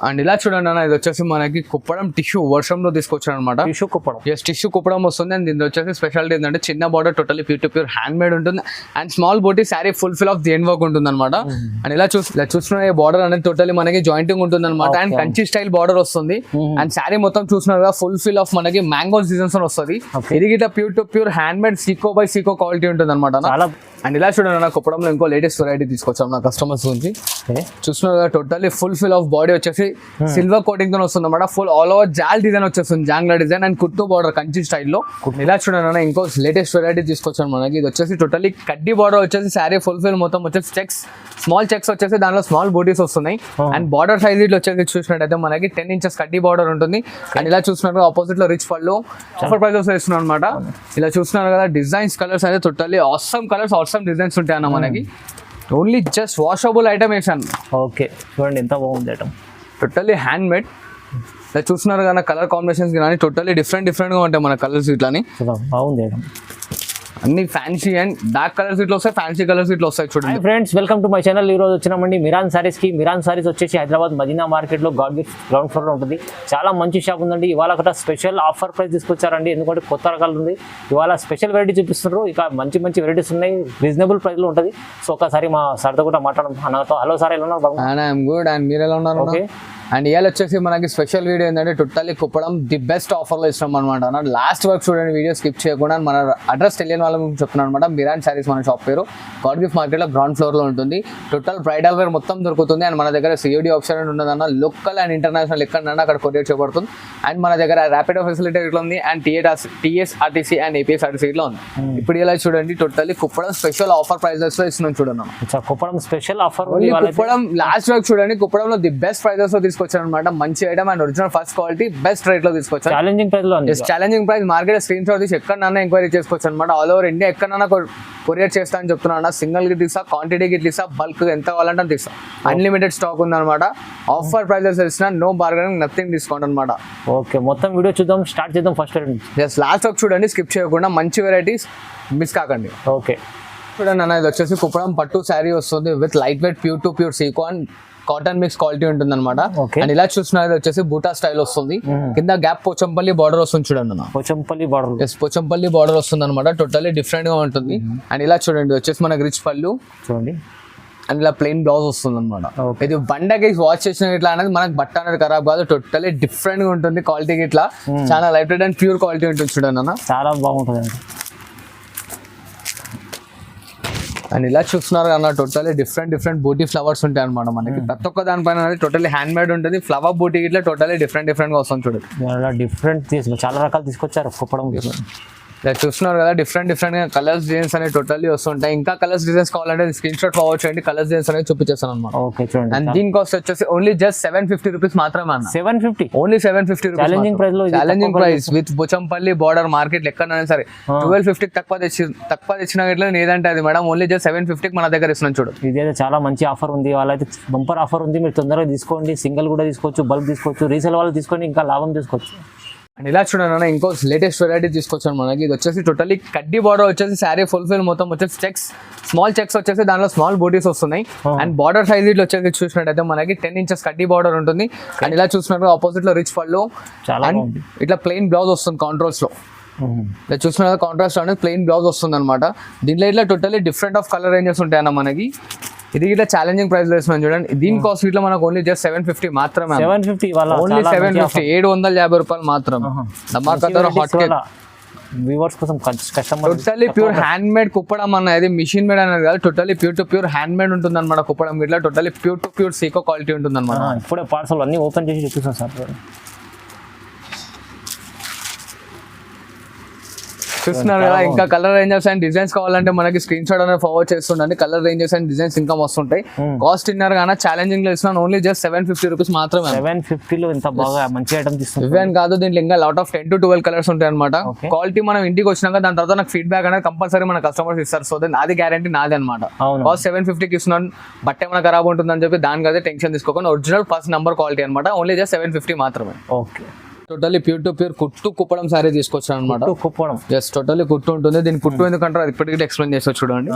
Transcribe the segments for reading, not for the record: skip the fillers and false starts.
And ఇలా చూడండి అన్న, ఇది వచ్చేసి మనకి కుప్పడం టిష్యూ వర్షంలో తీసుకొచ్చాను అనమాట. Tissue Kuppadam, yes tissue Kuppadam వస్తుంది. అండ్ దీని వచ్చేసి స్పెషాలిటీ ఏంటంటే చిన్న border, totally pure to pure hand made ఉంటుంది. And small buti sari full of then work ఉంటుంది అనమాట. అండ్ ఇలా చూస్తున్న బార్డర్ అనేది టోటల్లీ మనకి జాయింటింగ్ ఉంటుంది అనమాట. అండ్ కంచి స్టైల్ బార్డర్ వస్తుంది. అండ్ శారీ మొత్తం చూసినారుగా ఫుల్ ఆఫ్ మనకి మ్యాంగో సీజన్స్ వస్తుంది. ఇది గిట్లా pure to pure hand made sico by sico quality ఉంటుంది అనమాట. అండ్ ఇలా చూడండి నా కుప్పడంలో ఇంకో లేటెస్ట్ వెరైటీ తీసుకొచ్చాం నా కస్టమర్స్ గురించి. చూస్తున్నారు టోటల్లీ ఫుల్ ఆఫ్ బాడీ వచ్చేసి సిల్వర్ కోటింగ్ తో వస్తుంది అనమాట. ఫుల్ ఆల్ ఓవర్ జాల్ డిజైన్ వచ్చేస్తుంది, జాంగ్లా డిజైన్ అండ్ కుట్టు బార్డర్ కంచి స్టైల్లో. ఇలా చూడండి ఇంకో లేటెస్ట్ వెరైటీ తీసుకొచ్చాను మనకి. ఇది వచ్చేసి టోటల్లీ కడ్డీ బార్డర్ వచ్చేసి శారీ ఫుల్ మొత్తం వచ్చేసి చెక్స్, స్మాల్ చెక్స్ వచ్చేసి దానిలో స్మాల్ బూటీస్ వస్తున్నాయి. అండ్ బార్డర్ సైజ్ ఇట్లా వచ్చేసి చూసినట్టయితే మనకి 10 inches కడ్డీ బార్డర్ ఉంటుంది. అండ్ ఇలా చూస్తున్నారు ఆపోజిట్ లో రిచ్ పళ్ళు ఆఫర్ ప్రైస్ ఇస్తున్నాం అనమాట. ఇలా చూస్తున్నారు కదా డిజైన్స్, కలర్స్ అయితే totally awesome colours, awesome designs ఉంటాయి అన్న మనకి. ఓన్లీ జస్ట్ వాషబుల్ ఐటమ్ వేసాను. ఓకే చూడండి ఎంత బాగుంది ఐటమ్, టోటల్లీ హ్యాండ్ మేడ్. ఇలా చూస్తున్నారు కదా కలర్ కాంబినేషన్స్ కానీ టోటల్లీ డిఫరెంట్గా ఉంటాయి మన కలర్స్. ఇట్లాని బాగుంది ఐటమ్, అన్ని ఫ్యాన్సీ అండ్ డార్క్ కలర్స్ ఇట్లా వస్తాయి, ఫ్యాన్సీ కలర్స్ ఇట్లా వస్తాయి. చూడండి friends, welcome to my channel. ఈ రోజు వచ్చినామండి మిరాన్ సారీస్ కి. మిరాన్ సారీస్ వచ్చేసి హైదరాబాద్ మదీనా మార్కెట్ లో గ్రౌండ్ ఫ్లోర్ లో ఉంటుంది. చాలా మంచి షాప్ ఉందండి. ఇవాళ ఒక స్పెషల్ ఆఫర్ ప్రైస్ తీసుకొచ్చారండి, ఎందుకంటే కొత్త రకాలు ఉంది. ఇవాళ స్పెషల్ వెరైటీ చూపిస్తున్నారు. ఇక మంచి వెరైటీస్ ఉన్నాయి, రీజనబుల్ ప్రైస్ లో ఉంటుంది. సో ఒకసారి మా సార్తో కూడా మాట్లాడడం అన్నతో. హలో సార్, ఎలా ఉన్నారు? I'm good. అండ్ మీరు ఎలా ఉన్నారు? ఓకే. అండ్ ఇవాళ వచ్చేసి మనకి స్పెషల్ వీడియో ఏంటంటే టోటల్లీ కుప్పడం ది బెస్ట్ ఆఫర్లో ఇస్తాం అనమాట. లాస్ట్ వర్క్ చూడండి, వీడియో స్కిప్ చేయకుండా. మన అడ్రస్ తెలియని వాళ్ళ గురించి చెప్తున్నాను అనమాట. మిరాన్ సారీస్ మన షాప్ పేరు. గాడ్ గిఫ్ట్ మార్కెట్లో గ్రౌండ్ ఫ్లోర్లో ఉంటుంది. టోటల్ బ్రైడల్ వేర్ మొత్తం దొరుకుతుంది. అండ్ మన దగ్గర సిఓడి ఆప్షన్ ఉండదన్న, లోకల్ అండ్ ఇంటర్నేషనల్ ఎక్కడన్నా అక్కడ కొరియర్ చేయబడుతుంది. అండ్ మన దగ్గర ర్యాపిడో ఫెసిలిటీ ఇట్లా ఉంది. అండ్ టీఎస్ఆర్టీసీ అండ్ ఏపీఎస్ఆర్టీసీ ఇట్లా ఉంది. ఇప్పుడు ఇలా చూడండి totally Kuppadam special offer prices లో ఇస్తున్నాం చూడండి. Kuppadam special offer, Kuppadam last work చూడండి. కుప్పడంలో ది బెస్ట్ ప్రైజెస్ లో తీసుకొచ్చారు అనమాట. మంచి item and original first quality best rate లో తీసుకొచ్చారు. ఛాలెంజింగ్ ప్రైస్ లో, challenging price. Market screen shot తీసి ఎక్కడన్నా ఎంక్వైరీ చేసుకోవచ్చు అనమాట. ఆల్ ఓవర్ ఇండియా ఎక్కడన్నా కొరియర్ చేస్తా అని చెప్తున్నా. సింగిల్ గిట్ తీసా, క్వాంటిటీ గిట్ తీసా, బల్క్ ఎంత కావాలంటే తీసా. అన్లిమిటెడ్ స్టాక్ ఉందన్నమాట. ఆఫర్ ప్రైజెస్ ఇస్తున్నా, నో బార్గెనింగ్, నథింగ్ డిస్కౌంట్ అనమాట. ఓకే, మొత్తం వీడియో చూద్దాం, స్టార్ట్ చేద్దాం. ఫస్ట్ లాస్ట్ వర్క్ చూడండి, స్కిప్ చేయకుండా. మంచి వెరైటీస్ మిస్ కాకండి. ఓకే చూడండి అన్న, ఇది వచ్చేసి కుప్పడం పట్టు శారీ వస్తుంది with light weight pure to pure sico and cotton mix quality ఉంటుంది అనమాట. అండ్ ఇలా చూస్తున్నది వచ్చేసి బూటా స్టైల్ వస్తుంది. కింద గ్యాప్ పోచంపల్లి బార్డర్ వస్తుంది చూడండి అన్న. పోచంపల్లి బార్డర్, పోచంపల్లి బార్డర్ వస్తుంది అనమాట. టోటల్లీ డిఫరెంట్ గా ఉంటుంది. అండ్ ఇలా చూడండి వచ్చేసి మనకి రిచ్ పళ్ళు చూడండి. అండ్ ఇలా ప్లెయిన్ బ్లౌజ్ వస్తుంది అనమాట. ఇది బండకి వాచ్ చేసిన ఇట్లా అనేది మనకి బట్ట అనేది ఖరాబ్ కాదు. టోటల్లీ డిఫరెంట్ గా ఉంటుంది. క్వాలిటీకి ఇట్లా చాలా light weight and pure quality ఉంటుంది చూడండి అన్న. చాలా బాగుంటుంది. అండ్ ఇలా చూస్తున్నారు అన్న, టోటల్లీ డిఫరెంట్ బూటీ ఫ్లవర్స్ ఉంటాయి అనమాట మనకి. ప్రతి ఒక్క దానిపైన టోటల్లీ హ్యాండ్ మేడ్ ఉంటుంది. ఫ్లవర్ బూటీ ఇట్లా టోటల్లీ డిఫరెంట్ గా వస్తుంది చూడండి. డిఫరెంట్ చాలా రకాలు తీసుకొచ్చారు కుప్పడం. ఇలా చూస్తున్నారు కదా డిఫరెంట్ గా కలర్స్ డిజైన్స్ అనేవి టోటల్లీ వస్తుంటాయి. ఇంకా కలర్స్ డిజైన్స్ కావాలంటే స్క్రీన్ షాట్ ఫార్వర్డ్ చేయండి, కలర్స్ డిజైన్స్ అనేది చూపించేస్తాను అనమాట. ఓకే చూడండి. అండ్ దీని కాస్ట్ వచ్చేసి ఓన్లీ జస్ట్ 750 రూపీస్ మాత్రమే అన్న. 750 only 750 rupees. Challenging price with Pochampally border market ఎక్కడైనా సరే 1250 తక్కువ తెచ్చిన ఏదంటే అది మేడం. ఓన్లీ జస్ట్ 750 మన దగ్గర ఇస్తున్నాం చూడు. ఇదైతే చాలా మంచి ఆఫర్ ఉంది. వాళ్ళైతే బంపర్ ఆఫర్ ఉంది. మీరు తొందరగా తీసుకోండి. సింగిల్ కూడా తీసుకోవచ్చు, బల్క్ తీసుకోవచ్చు, రీసేల్ వాళ్ళు తీసుకోండి, ఇంకా లాభం తీసుకోవచ్చు. అండ్ ఇలా చూడండి ఇంకో లేటెస్ట్ వెరైటీ తీసుకొచ్చాను మనకి. ఇది వచ్చేసి టోటల్లీ కడ్డీ బార్డర్ వచ్చేసి శారీ ఫుల్ మొత్తం వచ్చేసి చెక్స్, స్మాల్ చెక్స్ వచ్చేసి దానిలో స్మాల్ బూటీస్ వస్తున్నాయి. అండ్ బార్డర్ సైజ్ ఇట్లా వచ్చేసి చూసినట్టయితే మనకి 10 inches కడ్డీ బార్డర్ ఉంటుంది. అండ్ ఇలా చూసినట్టు ఆపోజిట్ లో రిచ్ పళ్ళు అండ్ ఇట్లా ప్లెయిన్ బ్లౌజ్ వస్తుంది కాంట్రాస్ట్ లో. ఇలా చూసిన కాంట్రాస్ట్ అనేది ప్లెయిన్ బ్లౌజ్ వస్తుంది అనమాట. దీంట్లో ఇట్లా totally different of colour ranges ఉంటాయి అన్న మనకి. ఇది ఇట్లా ఛాలెంజింగ్ ప్రైస్ లో వేస్తున్నాం చూడండి. దీని కాస్ట్ ఇట్లా మనకు ఓన్లీ జస్ట్ 750 మాత్రమే. 750 ఓన్లీ 750, 750 రూపాయలు మాత్రమే. వ్యూవర్స్ కోసం customer. Totally pure hand made Kuppadam అన్నది మిషన్ మేడ్ అనేది కాదు. Totally pure to pure hand made ఉంటుంది అనమాట కుప్పడం. ఇట్లా totally pure to pure sico quality ఉంటుంది అనమాట. ఇప్పుడే పార్సల్ అన్ని ఓపెన్ చేసి చూపిస్తాను సార్. చూస్తున్నారు కదా. ఇంకా కలర్ రేంజెస్ అండ్ డిజైన్స్ కావాలంటే మనకి స్క్రీన్ షాట్ అనేది ఫార్వర్డ్ చేస్తుండండి. కలర్ రేంజెస్ అండ్ డిజైన్స్ ఇంకా వస్తుంటాయి. కాస్ట్ ఇన్నర్ గానా ఛాలెంజింగ్ లో ఇస్తున్నాను ఓన్లీ జస్ట్ 750 రూపీస్ మాత్రమే. 750 లో ఇంత బాగా మంచి ఐటమ్ తీసుకుంటాం. ఇవేం కాదు, దీంట్లో ఇంకా లాట్ ఆఫ్ 10 to 12 కలర్స్ ఉంటాయి అనమాట. క్వాలిటీ మనం ఇంటికి వచ్చినాక దాని తర్వాత నాకు ఫీడ్బ్యాక్ అనేది కంపల్సరీ మన కస్టమర్స్ ఇస్తారు. సో అది గ్యారంటీ నాది అనమాట. కాస్ట్ 750కి ఇస్తున్నాను. బట్ ఏమైనా ఖరాబ్ ఉంటుందని చెప్పి దానికైతే టెన్షన్ తీసుకోకుండా ఒరిజినల్ ఫస్ట్ నంబర్ క్వాలిటీ అనమాట. ఓన్లీ జస్ట్ 750 మాత్రమే. Okay, totally pure to pure కుట్టు కుప్పడం సారీ తీసుకొచ్చాను అనమాట. కుప్పడం జస్ట్ టోటల్లీ కుట్టు ఉంటుంది. దీని కుట్టు ఎందుకంటారు అది ఇప్పటికీ ఎక్స్ప్లెయిన్ చేస్తారు చూడండి.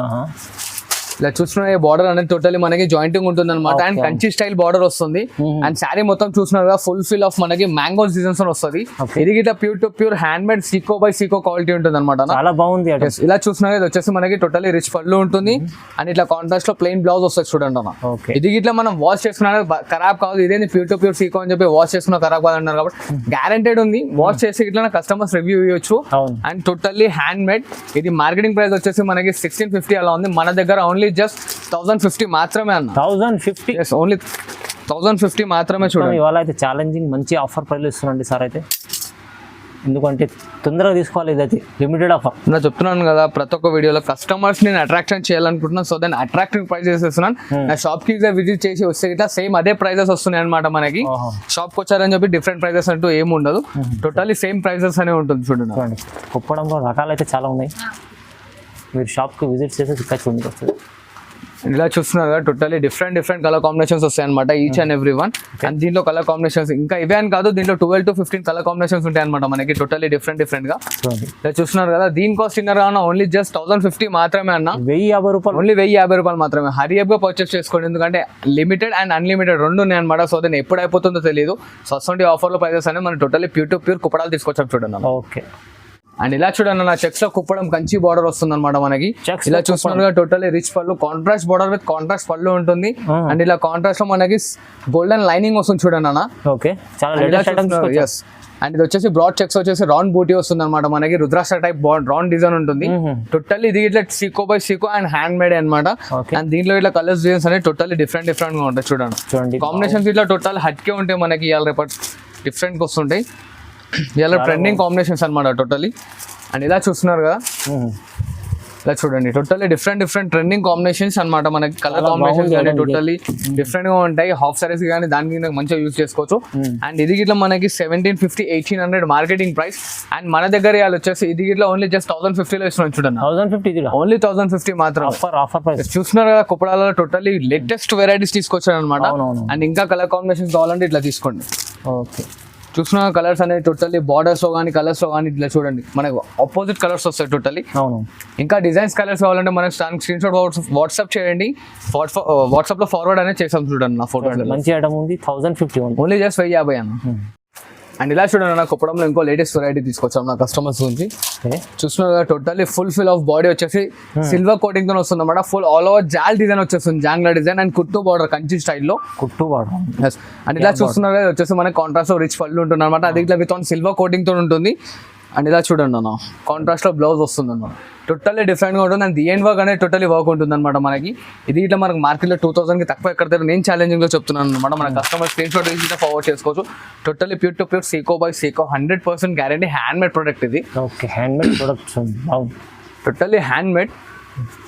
ఇలా చూసిన బార్డర్ అనేది టోటల్లీ మనకి జాయింటింగ్ ఉంటుంది అనమాట అండ్ కంచి స్టైల్ బార్డర్ వస్తుంది అండ్ శారీ మొత్తం చూసినారు కదా ఫుల్ ఫిల్ ఆఫ్ మనకి మ్యాంగో డిజైన్స్ వస్తుంది. ఇది గిట్లా pure to pure hand made sico by sico quality ఉంటుంది అనమాట. చాలా బాగుంది. ఇలా చూసినా ఇది వచ్చేసి మనకి టోటల్లీ రిచ్ పళ్ళు ఉంటుంది అండ్ ఇట్లా కాంట్రాస్ట్ లో ప్లెయిన్ బ్లౌజ్ వస్తుంది చూడండి అన్న. ఇది గిట్లా మనం వాష్ చేసుకున్నా ఖరాబ్ కాదు, ఇదేంది ప్యూర్ టు ప్యూర్ సీకో అని చెప్పి వాష్ చేసుకున్నా ఖరాబ్ కాదు అంటారు కాబట్టి గ్యారంటెడ్ ఉంది. వాష్ చేసి ఇట్లా కస్టమర్స్ రివ్యూ ఇవ్వచ్చు అండ్ టోటల్లీ హ్యాండ్ మేడ్. ఇది మార్కెటింగ్ ప్రైస్ వచ్చేసి మనకి 1650 అలా ఉంది, మన దగ్గర ఓన్లీ జస్ట్ 1050 మాత్రమే అన్న. 1050 ఓన్లీ 1050 మాత్రమే. చూడండి ఇవాళ అయితే ఛాలెంజింగ్ మంచి ఆఫర్ ప్రైస్ ఇస్తున్నాండి సార్ అయితే, ఎందుకంటే తొందరగా తీసుకోవాలి, ఇదైతే లిమిటెడ్ ఆఫర్. నేను చెప్తున్నాను కదా ప్రతి ఒక్క వీడియోలో కస్టమర్స్ నేను అట్రాక్షన్ చేయాలనుకుంటున్నాను, సో దాన్ని అట్రాక్టివ్ ప్రైజెస్ ఇస్తున్నాను. నా షాప్ కి విజిట్ చేసి వస్తే ఇట్లా సేమ్ అదే ప్రైజెస్ వస్తున్నాయి అనమాట. మనకి షాప్ కి వచ్చారని చెప్పి డిఫరెంట్ ప్రైజెస్ అంటూ ఏమి ఉండదు, టోటల్లీ సేమ్ ప్రైజెస్ అనే ఉంటుంది. చూడండి కుప్పడంలో రకాలు అయితే చాలా ఉన్నాయి, మీరు షాప్ కి విజిట్ చేసి ఇక్కడ చూడండి వస్తుంది. ఇలా చూస్తున్నారు కదా టోటల్లీ డిఫరెంట్ కలర్ కాంబినేషన్స్ వస్తాయి అనమాట each and every one. And దీంట్లో కలర్ కాంబినేషన్స్ ఇంకా ఇవే అని కాదు, దీంట్లో 12 to 15 కలర్ కాంబినేషన్స్ ఉంటాయి అనమాట మనకి టోటల్లీ డిఫరెంట్ గా. ఇలా చూస్తున్నారు కదా దీని కాస్ట్ ఇన్నర్ అన్న ఓన్లీ జస్ట్ 1050 మాత్రమే అన్న. 1050 రూపాయలు, ఓన్లీ 1050 రూపాయలు మాత్రమే. హరియప్ గా పర్చేస్ చేసుకోండి, ఎందుకంటే లిమిటెడ్ అండ్ అన్లిమిటెడ్ రెండు ఉన్నాయి అనమాట. సో దాన్ని ఎప్పుడు అయిపోతుందో తెలియదు. సో అసలు ఆఫర్ లో ప్రైజెస్ అనేది మనం టోటల్లీ ప్యూర్ టు ప్యూర్ కుప్పడాలు తీసుకొచ్చాం చూడండి. ఓకే అండ్ ఇలా చూడండి నా చెక్స్ లో కుప్పడం కంచి బార్డర్ వస్తుంది అనమాట మనకి. ఇలా చూస్తున్నారు టోటల్లీ రిచ్ పళ్ళు, కాంట్రాస్ట్ బార్డర్ విత్ కాంట్రాస్ట్ పళ్ళు ఉంటుంది అండ్ ఇలా కాంట్రాస్ట్ లో మనకి గోల్డెన్ లైనింగ్ వస్తుంది చూడండి అన్న. ఓకే ఎస్ అండ్ ఇది వచ్చేసి బ్రాడ్ చెక్స్ వచ్చేసి రౌండ్ బూటీ వస్తుంది అనమాట మనకి. రుద్రాక్ష టైప్ రౌండ్ డిజైన్ ఉంటుంది టోటల్లీ. ఇది ఇట్లా Seeko by Seeko and hand made అనమాట. అండ్ దీంట్లో ఇట్లా కలర్స్ డిజైన్స్ అనేది టోటల్లీ డిఫరెంట్ గా ఉంటాయి చూడండి. కాంబినేషన్స్ ఇట్లా టోటల్ హట్కే ఉంటాయి మనకి, ఇవాళ రేపటి డిఫరెంట్ గా వస్తుంటాయి. ఇలా ట్రెండింగ్ కాంబినేషన్స్ అనమాట టోటలీ. అండ్ ఇలా చూస్తున్నారు కదా ఇలా చూడండి టోటల్లీ డిఫరెంట్ ట్రెండింగ్ కాంబినేషన్స్ అనమాట మనకి. కలర్ కాంబినేషన్స్ కానీ టోటల్లీ డిఫరెంట్ గా ఉంటాయి. హాఫ్ సారీస్ కానీ దానికి మంచిగా యూజ్ చేసుకోవచ్చు. అండ్ ఇది గిట్లా మనకి 1750 1800 మార్కెటింగ్ ప్రైస్ అండ్ మన దగ్గర వాళ్ళు వచ్చేసి ఇది గిట్లా ఓన్లీ జస్ట్ 1050 లో ఇస్తున్నాం చూడండి. 1050 ఓన్లీ 1050 మాత్రం ఆఫర్ ప్రైస్. చూస్తున్నారు కదా కుప్పడాలలో టోటల్లీ లేటెస్ట్ వెరైటీస్ తీసుకొచ్చారు అనమాట. అండ్ ఇంకా కలర్ కాంబినేషన్స్ కావాలంటే ఇట్లా తీసుకోండి. ఓకే చూసిన కలర్స్ అనేది టోటల్లీ బార్డర్స్ లో కానీ కలర్స్ లో కానీ ఇట్లా చూడండి మనకు ఆపోజిట్ కలర్స్ వస్తాయి టోటల్లీ. ఇంకా డిజైన్స్ కలర్స్ కావాలంటే మనకు స్క్రీన్ షాట్ వాట్సాప్ చేయండి, వాట్సాప్ లో ఫార్వర్డ్ అనేది చేసాం చూడండి. నా ఫోటో మంచి ఐటమ్ ఉంది, 1050 ఓన్లీ జస్ట్ 1050 అన్న. అండ్ ఇలా చూడండి నా కుప్పడంలో ఇంకో లేటెస్ట్ వెరైటీ తీసుకొచ్చాం నా కస్టమర్స్ గురించి. చూస్తున్నారు totally full fill of body వచ్చేసి సిల్వర్ కోటింగ్ తో వస్తుంది అన్నమాట. ఫుల్ ఆల్ ఓవర్ జాల్ డిజైన్ వచ్చేస్తుంది, జాంగ్లా డిజైన్ అండ్ కుట్టు బార్డర్ కంచి స్టైల్లో కుట్టు బార్డర్. అండ్ ఇలా చూస్తున్నారు కదా వచ్చేసి మనకి కాంట్రాస్ట్ రిచ్ పళ్ళు ఉంటుంది అనమాట. అది ఇట్లా విత్ ఆన్ సిల్వర్ కోటింగ్ తో ఉంటుంది. అండ్ ఇలా చూడండి అన్న కాంట్రాస్ట్ లో బ్లౌజ్ వస్తుంది అన్నమాట. టోటల్లీ డిఫరెంట్ గా ఉంటుంది అండ్ ది ఎండ్ వర్క్ అనేది టోటల్లీ వర్క్ ఉంటుంది అనమాట మనకి. ఇది ఇట్లా మనకి మార్కెట్ లో 2000 కి తక్కువ ఎక్కడ నేను ఛాలెంజింగ్ లో చెప్తున్నాను అనమాట. మన కస్టమర్ స్క్రీన్ షాట్ తీసి ఫార్వర్డ్ చేసుకోవచ్చు. Totally pure to pure sico by sico 100% guarantee hand made product ఇది. Okay hand made products totally hand made.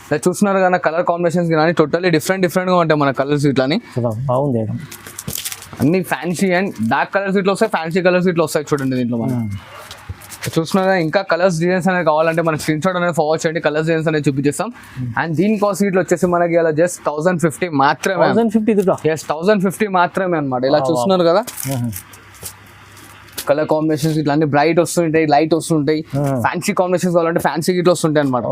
ఇలా చూస్తున్నారు కదా కలర్ కాంబినేషన్స్ కానీ టోటల్లీ డిఫరెంట్ గా ఉంటాయి మన కలర్స్ ఇట్లాని. బాగుంది అన్ని ఫ్యాన్సీ అండ్ డార్క్ కలర్స్ ఇట్లా వస్తాయి, ఫ్యాన్సీ కలర్స్ ఇట్లా వస్తాయి చూడండి దీంట్లో మనం. చూస్తున్నా ఇంకా కలర్స్ డిజైన్స్ అనేది కావాలంటే మన స్క్రీన్ షాట్ అనేది ఫార్వర్డ్ చేయండి, కలర్స్ డిజైన్స్ అనేది చూపించేస్తాం. అండ్ దీని కాస్ట్ ఇట్లా వచ్చేసి మనకి ఇలా జస్ట్ 1050 మాత్రమే. 1050 మాత్రమే అనమాట. ఇలా చూస్తున్నారు కదా కలర్ కాంబినేషన్స్ ఇట్లా అన్ని బ్రైట్ వస్తుంటాయి, లైట్ వస్తుంటాయి. ఫ్యాన్సీ కాంబినేషన్స్ కావాలంటే ఫ్యాన్సీ గిట్ వస్తుంటాయి అనమాట.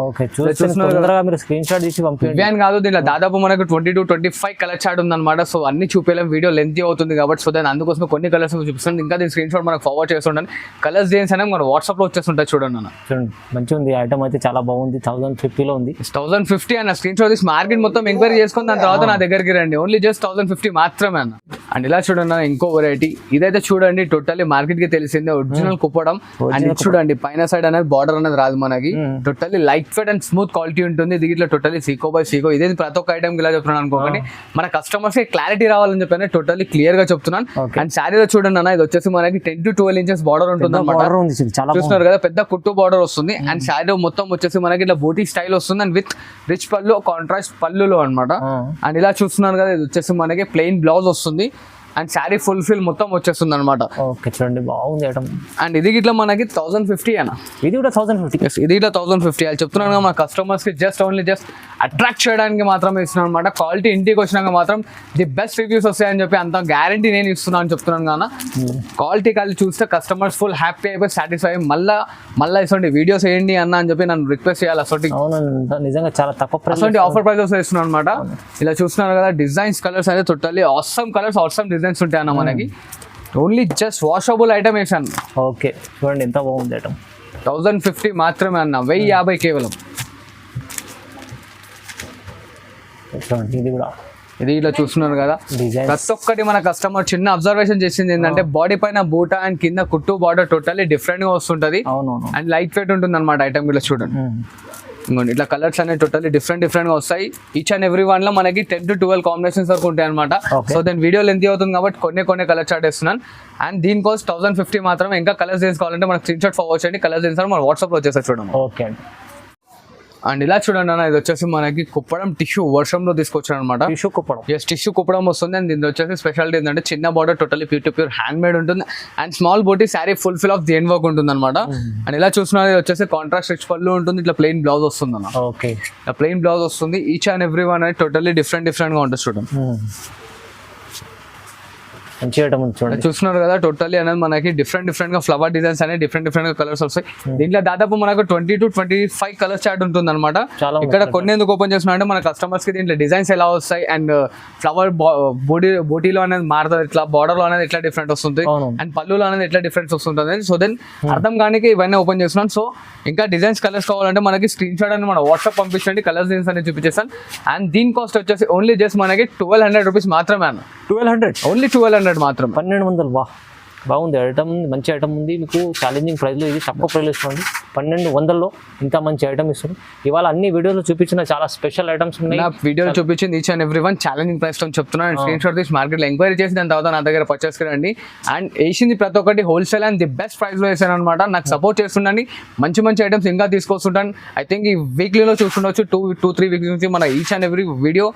స్క్రీన్ షాట్ తీసి ఇవ్వని కాదు, దీంట్లో దాదాపు మనకు 20 to 25 కలర్ చార్ట్ ఉందన్నమాట. సో అన్ని చూపేలేం, వీడియో లెంత్ అవుతుంది కాబట్టి. సో దాని అందుకోసం కొన్ని కలర్స్ చూపిస్తాను. ఇంకా దీని స్క్రీన్ షాట్ మనకు ఫార్వర్డ్ చేస్తుంటాను. కలర్స్ డిజైన్స్ అనేది మన వాట్సాప్ లో వచ్చేస్తుంటాయి చూడండి అన్న. చూడండి మంచిగా ఉంది ఐటమ్ అయితే, చాలా బాగుంది. 1050 లో ఉంది. 1050 అన్న. స్క్రీన్ షాట్ తీసి మార్కెట్ మొత్తం ఎంక్వైరీ చేసుకుని దాని తర్వాత నా దగ్గరికి రండి. ఓన్లీ జస్ట్ 1050 మాత్రమే అన్న. అండ్ ఇలా చూడండి ఇంకో వెరైటీ. ఇదైతే చూడండి టోటల్లీ మార్కెట్ కి తెలిసిందే ఒరిజినల్ కుప్పడం. అండ్ ఇది చూడండి పైన సైడ్ అనేది బార్డర్ అనేది రాదు మనకి. Totally light fit and smooth quality ఉంటుంది. దీంట్లో టోటల్లీ సీకో బై సీకో. ఇదే ప్రతి ఒక్క ఐటమ్ ఇలా చెప్తున్నాను అనుకోకండి, మన కస్టమర్స్ కి క్లారిటీ రావాలని చెప్పి టోటల్లీ క్లియర్ గా చెప్తున్నాను. అండ్ శారీలో చూడండి అన్న ఇది వచ్చేసి మనకి 10 to 12 ఇంచెస్ బార్డర్ ఉంటుంది అనమాట. చూస్తున్నారు కదా పెద్ద కుట్టు బార్డర్ వస్తుంది. అండ్ శారీ మొత్తం వచ్చేసి మనకి ఇట్లా బూటీ స్టైల్ వస్తుంది అండ్ విత్ రిచ్ పళ్ళు కాంట్రాస్ట్ పళ్ళులో అనమాట. అండ్ ఇలా చూస్తున్నారు కదా ఇది వచ్చేసి మనకి ప్లెయిన్ బ్లౌజ్ వస్తుంది. అండ్ శారీ ఫుల్ మొత్తం వచ్చేస్తుంది అనమాట. ఓకే చూడండి బాగుంది ఐటమ్. అండ్ ఇది ఇట్లా మనకి 1050 అన్న. ఇది కూడా 1050. ఇది ఇట్లా 1050 అది చెప్తున్నాను కదా, మన కస్టమర్స్ కి జస్ట్ అట్రాక్ట్ చేయడానికి మాత్రమే ఇస్తున్నాను అనమాట. క్వాలిటీ ఇంటికి వచ్చినాక మాత్రం ది బెస్ట్ రివ్యూస్ వస్తాయని చెప్పి అంత గ్యారంటీ నేను ఇస్తున్నాను అని చెప్తున్నాను కదా. క్వాలిటీ కలిసి చూస్తే కస్టమర్స్ ఫుల్ హ్యాపీ అయిపోయి సాటిస్ఫై మళ్ళీ ఇటువంటి వీడియోస్ వేయండి అన్న అని చెప్పి నన్ను రిక్వెస్ట్ చేయాలి. అవును నిజంగా చాలా తక్కువ ప్రైస్ ఆఫర్ ప్రైస్ ఇస్తున్నాను అనమాట. ఇలా చూస్తున్నారు కదా, డిజైన్స్ కలర్స్ అయితే totally awesome colours, awesome designs ఉంటాయి అన్న మనకి. ఓన్లీ జస్ట్ వాషబుల్ ఐటమ్ వేసాను. ఓకే చూడండి ఎంత బాగుంది ఐటమ్. 1050 మాత్రమే అన్న, 1050 కేవలం. చూడండి ఇది కూడా ఇది ఇలా చూస్తున్నారు కదా, ప్రతి ఒక్కటి మన కస్టమర్ చిన్న అబ్జర్వేషన్ చేసింది ఏంటంటే బాడీ పైన బూటా అండ్ కింద కుట్టు బార్డర్ టోటల్లీ డిఫరెంట్ గా వస్తుంటది. అవునవును. అండ్ లైట్ వెయిట్ ఉంటుంది అనమాట ఐటమ్. ఇలా చూడండి ఇంకోండి ఇట్లా కలర్స్ అనేవి టోటల్లీ డిఫరెంట్ గా వస్తాయి. ఈచ్ అండ్ ఎవ్రీ వన్ లో మనకి 10 to 12 కాంబినేషన్స్ వరకు ఉంటాయి అనమాట. సో దాని వీడియో లెంత్ అవుతుంది కాబట్టి కొన్ని కలర్ చార్ట్ ఇస్తున్నాను. అండ్ దీని కాస్ట్ 1050 మాత్రమే. ఇంకా కలర్స్ తీసుకోవాలంటే మనకి స్క్రీన్ షాట్ ఫార్వర్డ్ చేయండి, కలర్స్ తీసుకోవాలి మన వాట్సాప్ లో వచ్చేసారి చూడండి. ఓకే అండి. అండ్ ఇలా చూడండి అన్న, ఇది వచ్చేసి మనకి కుప్పడం టిష్యూ వర్షంలో తీసుకొచ్చాను అనమాట. టిష్యూ కుప్పడం వస్తుంది. అండ్ దీని వచ్చేసి స్పెషాలిటీ ఏంటంటే చిన్న border totally pure hand made ఉంటుంది. And small buti sari full of then work ఉంటుంది అనమాట. అండ్ ఇలా చూస్తున్నారు, ఇది వచ్చేసి కాంట్రాస్ట్ రిచ్ పళ్ళు ఉంటుంది. ఇట్లా ప్లెయిన్ బ్లౌజ్ వస్తుంది అన్న. ఓకే ప్లెయిన్ బ్లౌజ్ వస్తుంది. ఈచ్ అండ్ ఎవ్రీ వన్ అనేది టోటల్లీ డిఫరెంట్ గా ఉంటుంది చూడండి. మంచి ఐటమ్ చూడండి. చూస్తున్నారు కదా, టోటల్లీ అనేది మనకి డిఫరెంట్ గా ఫ్లవర్ డిజైన్స్ అనేవి డిఫరెంట్ గా కలర్స్ వస్తాయి. దీంట్లో దాదాపు మనకు 20 to 25 కలర్ చార్ట్ ఉంటుంది అనమాట. ఇక్కడ కొన్ని ఎందుకు ఓపెన్ చేస్తున్నా అంటే మన కస్టమర్స్ కి దీంట్లో డిజైన్స్ ఎలా వస్తాయి అండ్ ఫ్లవర్ బోటీలో అనేది మారుతుంది, ఇట్లా బార్డర్ లో అనేది ఎట్లా డిఫరెంట్ వస్తుంది అండ్ పళ్ళులో అనేది ఎట్లా డిఫరెన్స్ వస్తుంటుంది. సో దెన్ అర్థం కానీ ఇవన్నీ ఓపెన్ చేస్తున్నాను. సో ఇంకా డిజైన్స్ కలర్స్ కావాలంటే మనకి స్క్రీన్ షాట్ అని మన వాట్సాప్ పంపించండి, కలర్స్ డిజైన్స్ అనేది చూపించేస్తాను. అండ్ దీని కాస్ట్ వచ్చేసి ఓన్లీ జస్ట్ మనకి 1200 రూపీస్ మాత్రమే అన్న. 1200 ఓన్లీ 1200 మాత్రం. 1200. వా బాగుంది ఐటమ్, మంచి ఐటమ్ ఉంది. మీకు ఛాలెంజింగ్ ప్రైస్లో ఇది తక్కువ ప్రైస్లో ఇస్తుంది. 1200లో ఇంత మంచి ఐటమ్ ఇస్తుంది. ఇవాళ అన్ని వీడియోలో చూపించిన చాలా స్పెషల్ ఐటమ్స్ ఉన్నాయి. వీడియోలో చూపించింది each and every one challenging price అని చెప్తున్నాను. స్క్రీన్ షాట్ తీసి మార్కెట్లో ఎంక్వైరీ చేసి దాని తర్వాత నా దగ్గర పర్చేస్ కరండి. అండ్ వేసింది ప్రతి ఒక్కటి హోల్సేల్ అండ్ ది బెస్ట్ ప్రైస్లో వేసాను అనమాట. నాకు సపోర్ట్ చేస్తుండండి, మంచి ఐటమ్స్ ఇంకా తీసుకొస్తుంటాను. ఐ థింక్ ఈ వీక్లీలో చూస్తుండొచ్చు, 2-3 వీక్స్ నుంచి మన each and every video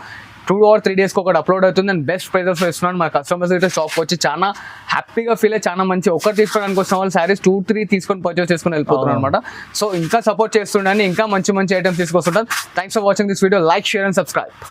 2 or 3 డేస్కి ఒకటి అప్లోడ్ అవుతుంది. అండ్ బెస్ట్ ప్రైజెస్ ఇస్తున్నాను. మా కస్టమర్స్ అయితే షాప్కి వచ్చి చాలా హ్యాపీగా ఫీల్ అయ్యి చాలా మంచి ఒకటి తీసుకోవడానికి వచ్చిన వాళ్ళు శారీస్ 2-3 తీసుకొని పర్చేస్ చేసుకుని వెళ్ళిపోతున్నారు అనమాట. సో ఇంకా సపోర్ట్ చేస్తుండని, ఇంకా మంచి ఐటమ్స్ తీసుకొస్తుంటాను. Thanks for watching this video. Like, share and subscribe.